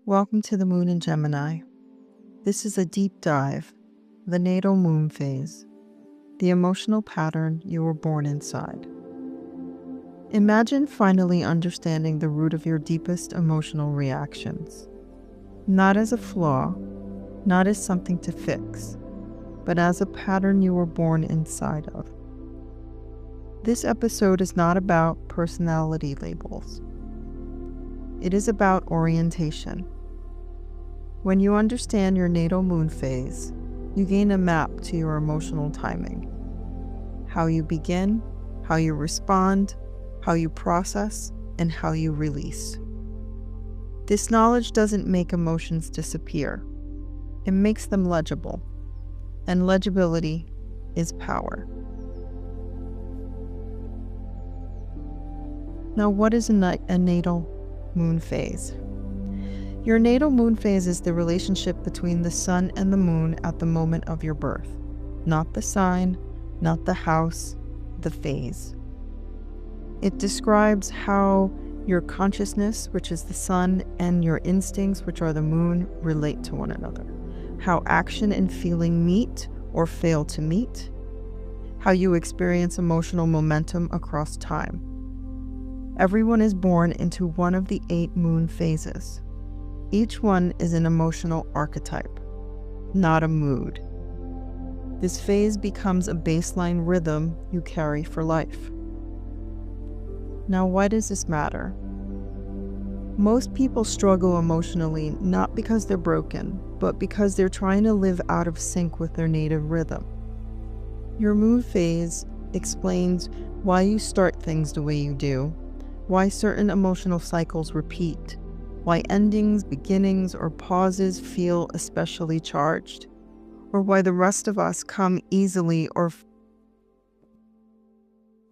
Welcome to the Moon in Gemini. This is a deep dive, the natal moon phase, the emotional pattern you were born inside. Imagine finally understanding the root of your deepest emotional reactions, not as a flaw, not as something to fix, but as a pattern you were born inside of. This episode is not about personality labels. It is about orientation. When you understand your natal moon phase, you gain a map to your emotional timing. How you begin, how you respond, how you process, and how you release. This knowledge doesn't make emotions disappear. It makes them legible. And legibility is power. Now, what is a natal moon phase? Your natal moon phase is the relationship between the sun and the moon at the moment of your birth. Not the sign, not the house, the phase. It describes how your consciousness, which is the sun, and your instincts, which are the moon, relate to one another. How action and feeling meet or fail to meet. How you experience emotional momentum across time. Everyone is born into one of the 8 moon phases. Each one is an emotional archetype, not a mood. This phase becomes a baseline rhythm you carry for life. Now, why does this matter? Most people struggle emotionally not because they're broken, but because they're trying to live out of sync with their native rhythm. Your moon phase explains why you start things the way you do, why certain emotional cycles repeat, why endings, beginnings, or pauses feel especially charged, or why the rest of us come easily or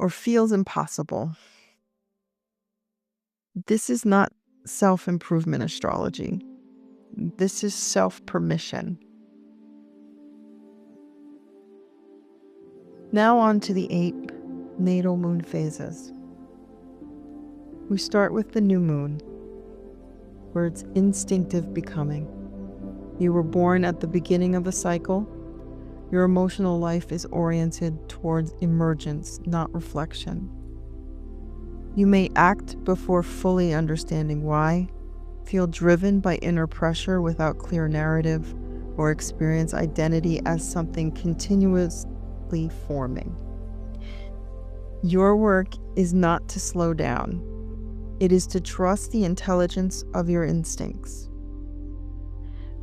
feels impossible. This is not self-improvement astrology. This is self-permission. Now on to the 8 natal moon phases. We start with the new moon, where it's instinctive becoming. You were born at the beginning of the cycle. Your emotional life is oriented towards emergence, not reflection. You may act before fully understanding why, feel driven by inner pressure without clear narrative, or experience identity as something continuously forming. Your work is not to slow down. It is to trust the intelligence of your instincts.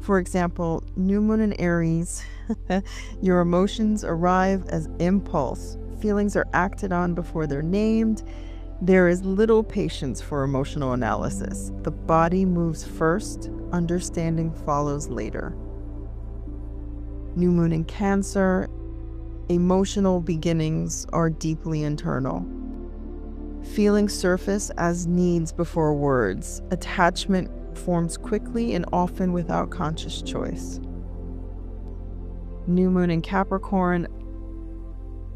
For example, new moon in Aries, your emotions arrive as impulse. Feelings are acted on before they're named. There is little patience for emotional analysis. The body moves first, understanding follows later. New moon in Cancer, emotional beginnings are deeply internal. Feelings surface as needs before words. Attachment forms quickly and often without conscious choice. New moon in Capricorn,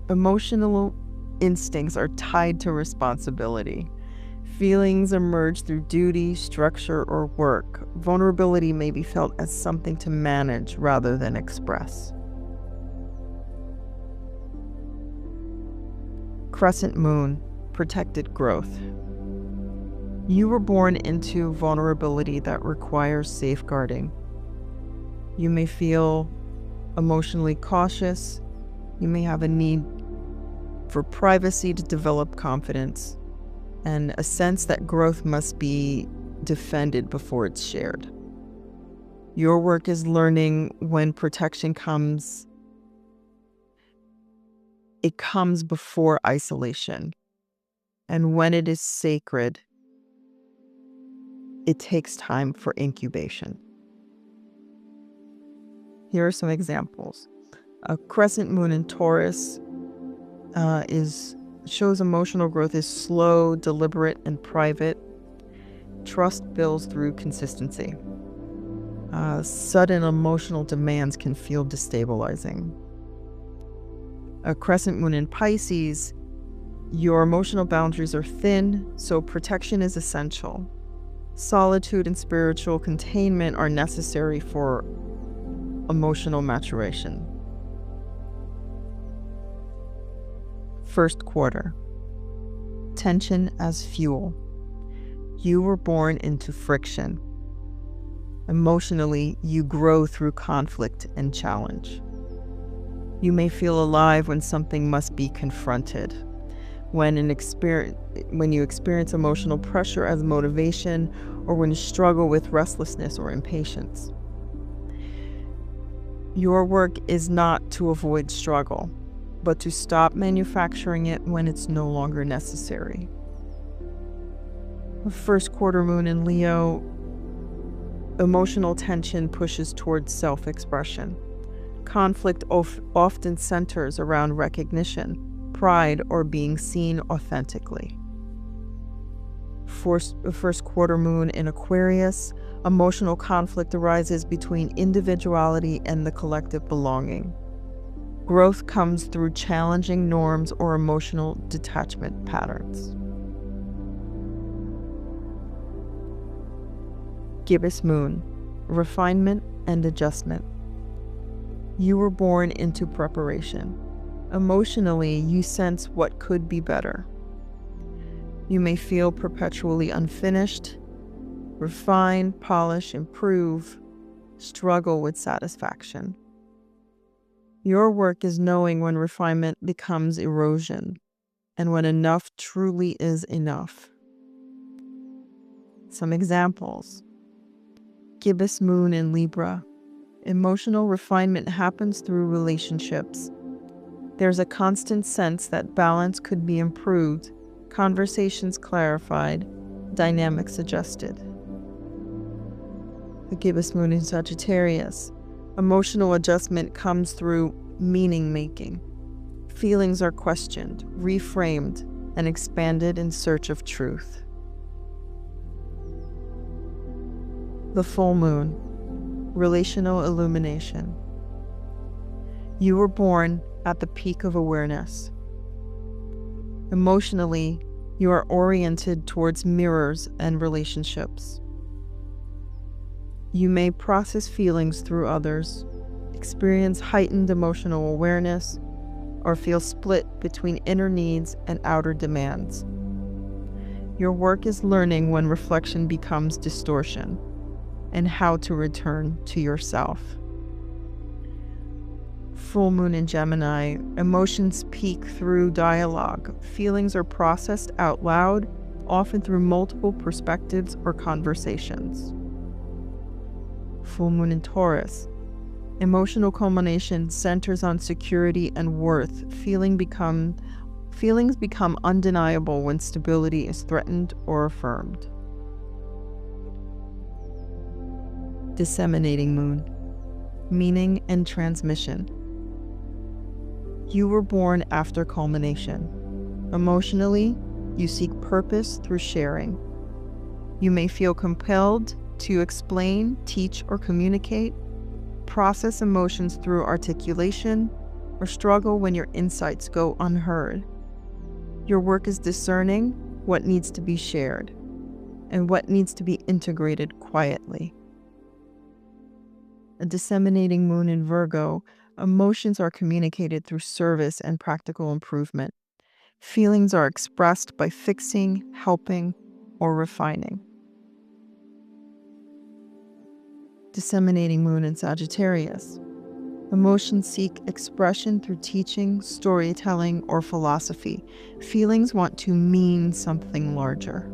emotional instincts are tied to responsibility. Feelings emerge through duty, structure, or work. Vulnerability may be felt as something to manage rather than express. Crescent moon, protected growth. You were born into vulnerability that requires safeguarding. You may feel emotionally cautious. You may have a need for privacy to develop confidence, and a sense that growth must be defended before it's shared. Your work is learning when protection comes. It comes before isolation. And when it is sacred, it takes time for incubation. Here are some examples. A crescent moon in Taurus shows emotional growth is slow, deliberate, and private. Trust builds through consistency. Sudden emotional demands can feel destabilizing. A crescent moon in Pisces, your emotional boundaries are thin, so protection is essential. Solitude and spiritual containment are necessary for emotional maturation. First quarter. Tension as fuel. You were born into friction. Emotionally, you grow through conflict and challenge. You may feel alive when something must be confronted. When you experience emotional pressure as motivation, or when you struggle with restlessness or impatience. Your work is not to avoid struggle, but to stop manufacturing it when it's no longer necessary. The first quarter moon in Leo, emotional tension pushes towards self-expression. Conflict often centers around recognition, pride, or being seen authentically. First quarter moon in Aquarius, emotional conflict arises between individuality and the collective belonging. Growth comes through challenging norms or emotional detachment patterns. Gibbous moon, refinement and adjustment. You were born into preparation. Emotionally, you sense what could be better. You may feel perpetually unfinished, refine, polish, improve, struggle with satisfaction. Your work is knowing when refinement becomes erosion and when enough truly is enough. Some examples. Gibbous moon in Libra. Emotional refinement happens through relationships. There's a constant sense that balance could be improved, conversations clarified, dynamics adjusted. The gibbous moon in Sagittarius. Emotional adjustment comes through meaning making. Feelings are questioned, reframed, and expanded in search of truth. The full moon, relational illumination. You were born at the peak of awareness. Emotionally, you are oriented towards mirrors and relationships. You may process feelings through others, experience heightened emotional awareness, or feel split between inner needs and outer demands. Your work is learning when reflection becomes distortion and how to return to yourself. Full moon in Gemini, emotions peak through dialogue. Feelings are processed out loud, often through multiple perspectives or conversations. Full moon in Taurus, emotional culmination centers on security and worth. Feelings become undeniable when stability is threatened or affirmed. Disseminating moon, meaning and transmission. You were born after culmination. Emotionally, you seek purpose through sharing. You may feel compelled to explain, teach, or communicate, process emotions through articulation, or struggle when your insights go unheard. Your work is discerning what needs to be shared and what needs to be integrated quietly. A disseminating moon in Virgo, emotions are communicated through service and practical improvement. Feelings are expressed by fixing, helping, or refining. Disseminating moon in Sagittarius. Emotions seek expression through teaching, storytelling, or philosophy. Feelings want to mean something larger.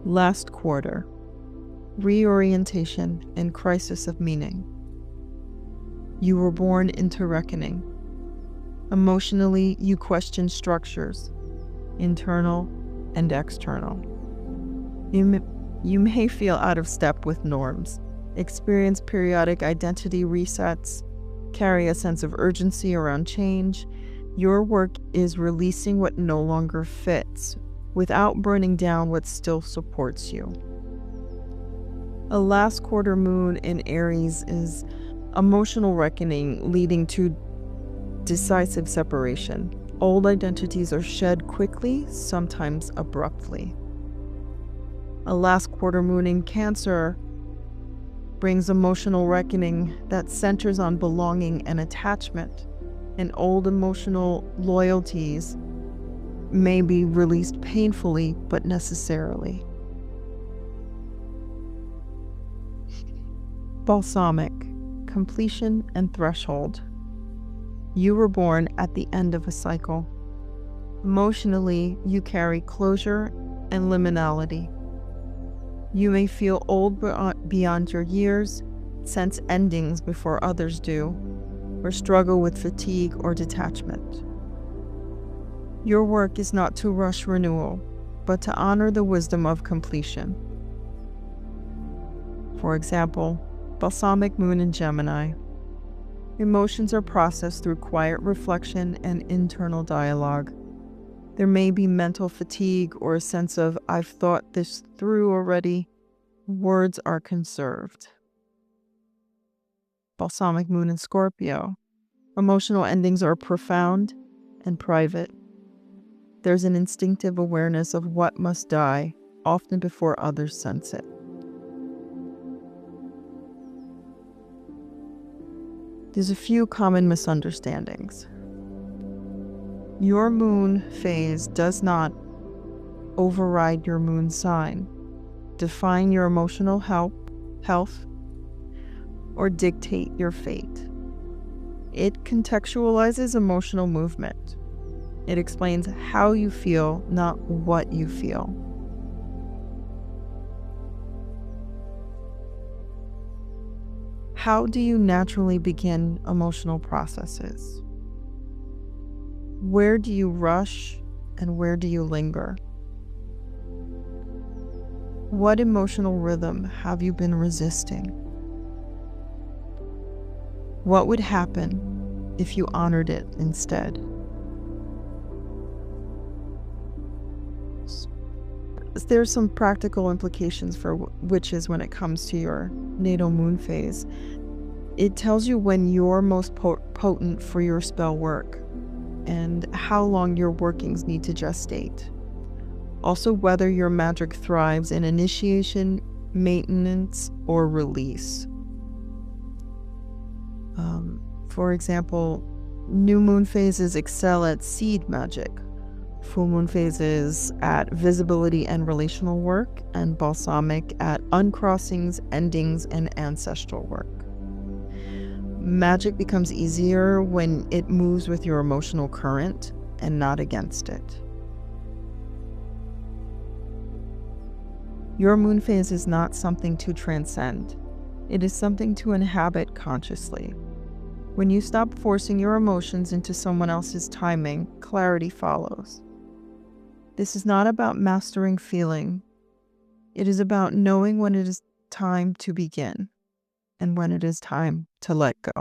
Last quarter. Reorientation and crisis of meaning. You were born into reckoning. Emotionally, you question structures, internal and external. You may feel out of step with norms, experience periodic identity resets, carry a sense of urgency around change. Your work is releasing what no longer fits without burning down what still supports you. A last quarter moon in Aries is emotional reckoning leading to decisive separation. Old identities are shed quickly, sometimes abruptly. A last quarter moon in Cancer brings emotional reckoning that centers on belonging and attachment, and old emotional loyalties may be released painfully but necessarily. Balsamic, completion and threshold. You were born at the end of a cycle. Emotionally, you carry closure and liminality. You may feel old beyond your years, sense endings before others do, or struggle with fatigue or detachment. Your work is not to rush renewal, but to honor the wisdom of completion. For example, balsamic moon in Gemini. Emotions are processed through quiet reflection and internal dialogue. There may be mental fatigue or a sense of, I've thought this through already. Words are conserved. Balsamic moon in Scorpio. Emotional endings are profound and private. There's an instinctive awareness of what must die, often before others sense it. There's a few common misunderstandings. Your moon phase does not override your moon sign, define your emotional health, or dictate your fate. It contextualizes emotional movement. It explains how you feel, not what you feel. How do you naturally begin emotional processes? Where do you rush and where do you linger? What emotional rhythm have you been resisting? What would happen if you honored it instead? There's some practical implications for witches when it comes to your natal moon phase. It tells you when you're most potent for your spell work and how long your workings need to gestate. Also, whether your magic thrives in initiation, maintenance, or release. For example, new moon phases excel at seed magic. Full moon phases at visibility and relational work, and balsamic at uncrossings, endings, and ancestral work. Magic becomes easier when it moves with your emotional current and not against it. Your moon phase is not something to transcend. It is something to inhabit consciously. When you stop forcing your emotions into someone else's timing, clarity follows. This is not about mastering feeling. It is about knowing when it is time to begin and when it is time to let go.